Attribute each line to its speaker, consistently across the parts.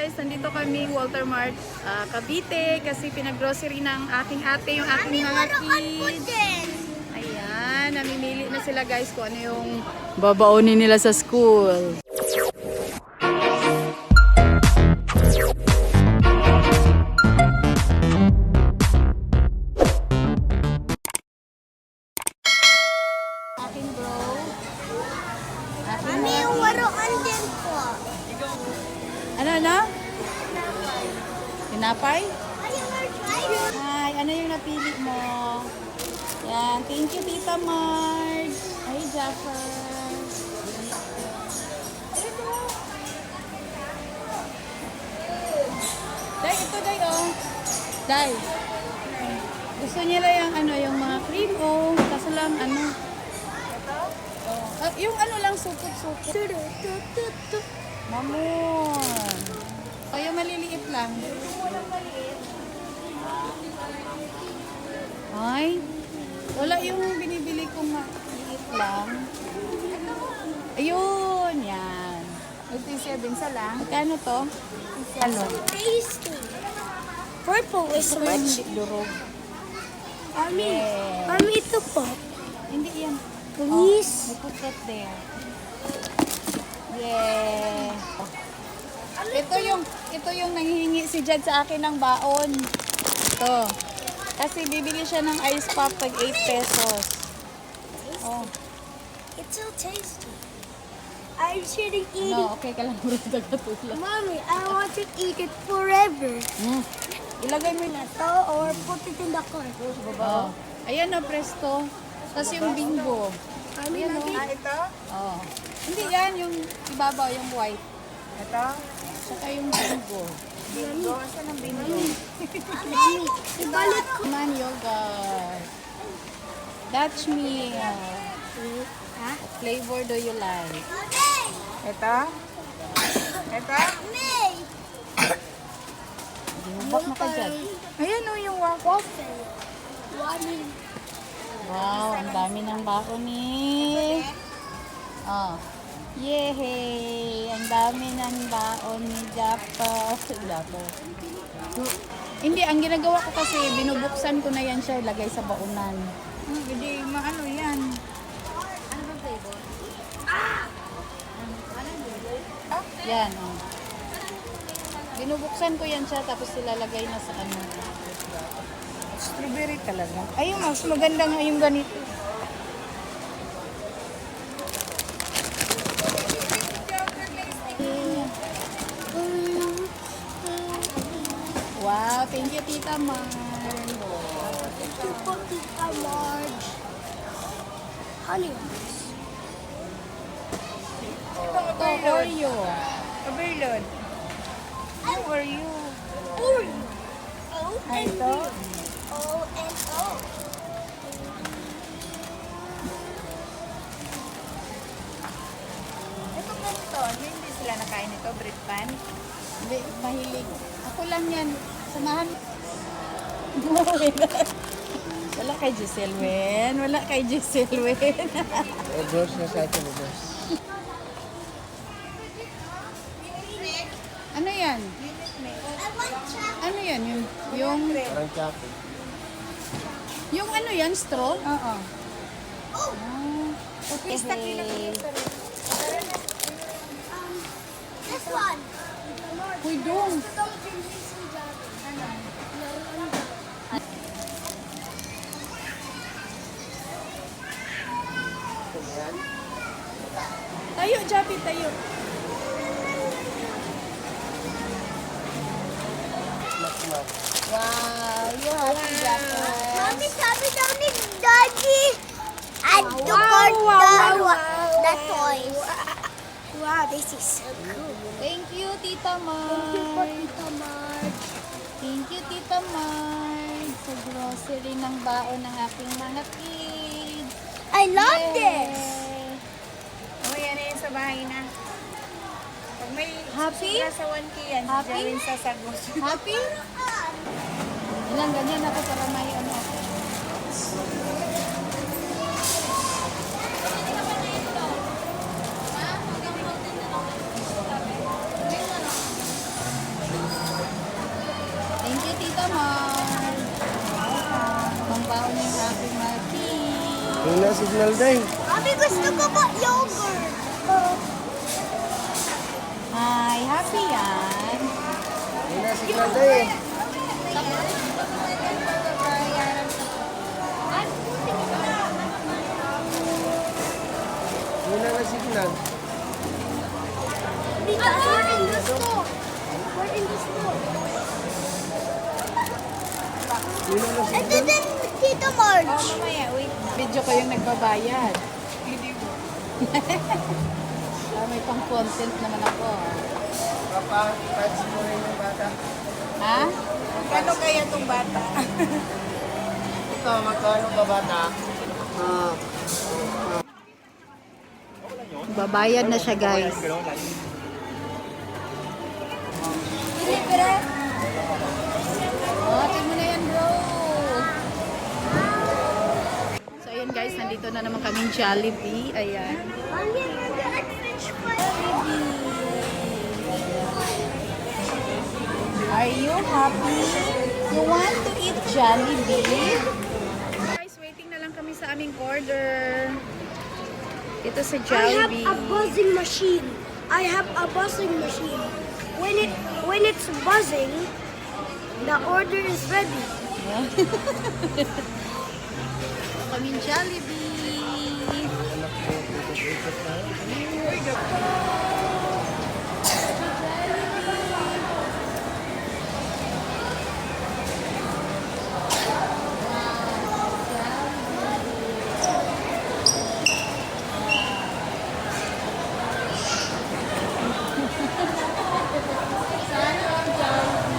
Speaker 1: guys, nandito kami Walter Mart, Cavite kasi pinag-grocery ng aking ate yung aking mga kids. Ayan, namimili na sila guys kung ano yung babaonin nila sa school. Aking bro.
Speaker 2: Mami, yung waruan din po.
Speaker 1: Ano? Tinapay?
Speaker 2: Are you gonna try it?
Speaker 1: Hi, ano yung napili mo? Yan, thank you Tita Marge. Ay, Jaffer. Day, ito Day oh. Day. Gusto nila yung ano, yung mga cream oh. Kaso lang ano. Yung ano lang, supot-supot. Mamon. O, yung maliliit lang. Ay, wala yung binibili kong maliit lang. Ayun, yan. 87 sa lang. Magkano to? Ano?
Speaker 2: Tasty. Purple is
Speaker 1: Gusto ko yung
Speaker 2: much.
Speaker 1: hindi durog.
Speaker 2: Mami,
Speaker 1: Yeah.
Speaker 2: mami, ito po.
Speaker 1: Hindi yan.
Speaker 2: Please.
Speaker 1: I put that there. Yeah. Ito yung nanghihingi si Jad sa akin ng baon. Ito. Kasi bibili siya ng ice pop pag 8 pesos. Oh.
Speaker 2: It's so tasty. I'm sure to eat
Speaker 1: No, okay ka lang bro. Tagatulog.
Speaker 2: it. Mommy, I want to eat it forever.
Speaker 1: Ilagay mo na.
Speaker 2: Ito or put it in the car.
Speaker 1: Oh. Ayan o, presto. Tapos yung bingo.
Speaker 2: Mami,
Speaker 1: Ayan o.
Speaker 2: lagi.
Speaker 3: Ito?
Speaker 1: Oh. Hindi yan, yung ibabaw, yung white.
Speaker 3: Ito?
Speaker 1: Saka yung bingo.
Speaker 3: Bingo. Saan ang bingo?
Speaker 2: Mami, ibalik ko.
Speaker 1: Man yogurt. Dutch meal.
Speaker 2: Ha?
Speaker 1: What flavor do you like?
Speaker 3: Ito? Ito?
Speaker 2: May.
Speaker 1: Dinubak na ka dyan.
Speaker 3: Ayan o yung waffle.
Speaker 2: Waffle. Mami.
Speaker 1: Wow, ang dami ng bako ni. Oh. Yehey! Ang dami ng baon ni Japa. Hindi, ang ginagawa ko kasi, binubuksan ko na yan siya, ilagay sa baonan.
Speaker 3: Hindi maano yan.
Speaker 1: Yan, oh. Binubuksan ko yan siya, tapos ilalagay na sa ano.
Speaker 3: Strawberry talaga. Ayun, mas maganda nga yung ganito.
Speaker 1: Wow, thank you, Tita Mar.
Speaker 2: Ito po, Tita Marge. Honey.
Speaker 1: Ito, Oreo.
Speaker 3: Overload. How are you?
Speaker 2: Oreo. O
Speaker 3: Ay,
Speaker 2: and
Speaker 3: ito?
Speaker 2: O and O.
Speaker 3: Ito ganito. Hindi sila nakain ito. Bread pan.
Speaker 1: Hindi, mahilig. Ako lang yan. Samahan. Wala kay Giselle Wen. Wala kay Giselle Wen.
Speaker 4: Dos na sa atin, dos.
Speaker 1: Ano yan?
Speaker 2: I want chocolate.
Speaker 1: Ano yan? Yung
Speaker 4: Parang chocolate.
Speaker 1: yung ano yan? Straw?
Speaker 3: Oo.
Speaker 1: Okay.
Speaker 2: This one.
Speaker 1: Uy, dong. Tayo, Javi, tayo. Wow, you happy, Javi.
Speaker 2: Mami, sabi daw ni Daddy, add to
Speaker 1: Wow,
Speaker 2: cart
Speaker 1: wow,
Speaker 2: the toys. Wow, this is so cool.
Speaker 1: Thank you, Tita
Speaker 2: Thank you po,
Speaker 1: Mar.
Speaker 2: Tita Marge.
Speaker 1: Thank you, Tita Mar. Sa grocery ng baon ng aking mga kids.
Speaker 2: I love this.
Speaker 1: Yay!
Speaker 3: Oh, yan na yun sa bahay na. Pag may
Speaker 1: Happy?
Speaker 3: sobra sa 1K yan,
Speaker 1: Happy?
Speaker 3: gawin sa sagos.
Speaker 1: Happy? Ilang ganyan ako para may ano ako. Tita Mar. Pangbaon niya yung aking Martin.
Speaker 4: Yung na signal day.
Speaker 2: Abi, gusto ko ba yogurt?
Speaker 1: Hi, happy yan.
Speaker 4: Yung na signal day. Yung na signal.
Speaker 2: We're in the store. We're in the store.
Speaker 4: Yung na signal.
Speaker 2: Ito din, Tita Marge.
Speaker 1: Mamaya, wait. Video ko yung nagbabayad. May pang content naman ako.
Speaker 4: Papa, patch mo rin yung bata.
Speaker 1: Ha?
Speaker 3: Kano kaya itong bata?
Speaker 4: Ito, magkano ba bata?
Speaker 1: Babayad na siya, guys. Oh, tingnan mo na yan, bro. So, ayun guys, nandito na naman kaming Jollibee. Ayan.
Speaker 2: Hamburger at French fries.
Speaker 1: Are you happy? You want to eat Jollibee? Guys, waiting na lang kami sa aming order. Ito sa
Speaker 2: I have
Speaker 1: Jollibee.
Speaker 2: a buzzing machine. I have a buzzing machine. When it's buzzing, the order is ready.
Speaker 1: Kaming Jollibee.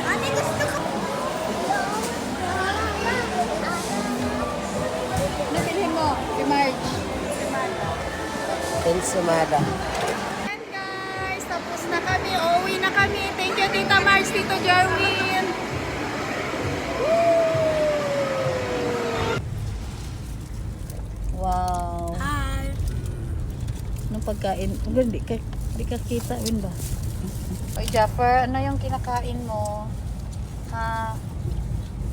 Speaker 2: Ate, gusto ko.
Speaker 1: Ano bilhin mo? Si Marge.
Speaker 4: Ensamada.
Speaker 1: Ayan guys, tapos na kami. Uuwi na kami. Thank you, Tita Marge, Tito Jerwin. Wow.
Speaker 2: Hi.
Speaker 1: Anong pagkain? Di ka kita, yun ba? Oy, Jaffer, ano yung kinakain mo? Ha?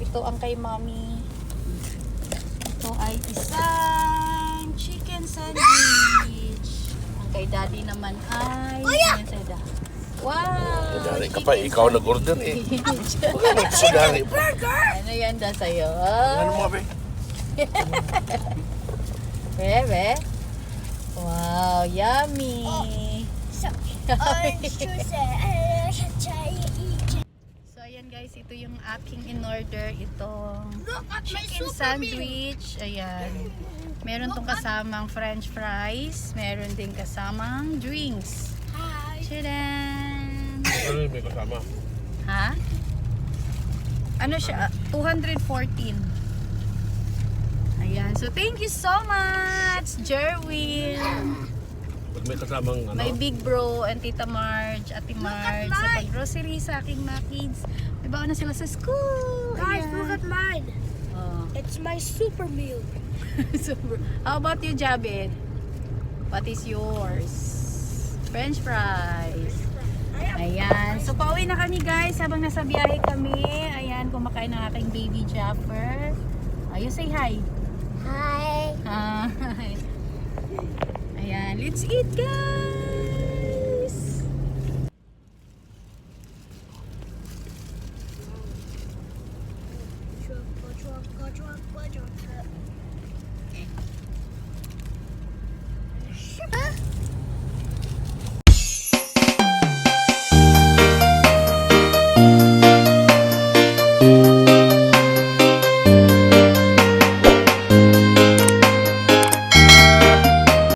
Speaker 1: Ito ang kay Mami. Ito ay isang chicken sandwich. Ang kay Daddy naman ay... Wow!
Speaker 5: Dari ka pa, ikaw nag-order eh. Dari pa.
Speaker 1: Ano yan da sa'yo?
Speaker 5: Ano mo, be?
Speaker 1: Bebe? Wow, yummy!
Speaker 2: Orange juice.
Speaker 1: So, ayan guys, ito yung aking in-order. Itong
Speaker 2: Look at my
Speaker 1: chicken sandwich. Ayan. Meron tong kasamang french fries. Meron din kasamang drinks.
Speaker 2: Hi.
Speaker 1: Tadaan!
Speaker 5: Ano yung may kasama?
Speaker 1: Ha? Ano siya? 214. Ayan. So, thank you so much, Jerwin.
Speaker 5: Pag may kasamang ano?
Speaker 1: My big bro and Tita Marge, Ate Marge, sa pag-grocery sa aking mga kids. May baon na sila sa school.
Speaker 2: Guys,
Speaker 1: Ayan.
Speaker 2: look at mine.
Speaker 1: Oh.
Speaker 2: It's my super meal.
Speaker 1: Super. How about you, Jabit? What is yours? French fries. Ayan. So, pauwi na kami guys habang nasa biyahe kami. Ayan, kumakain ng aking baby Jaffer. You say hi.
Speaker 2: Hi.
Speaker 1: Hi. Ayan, let's eat guys!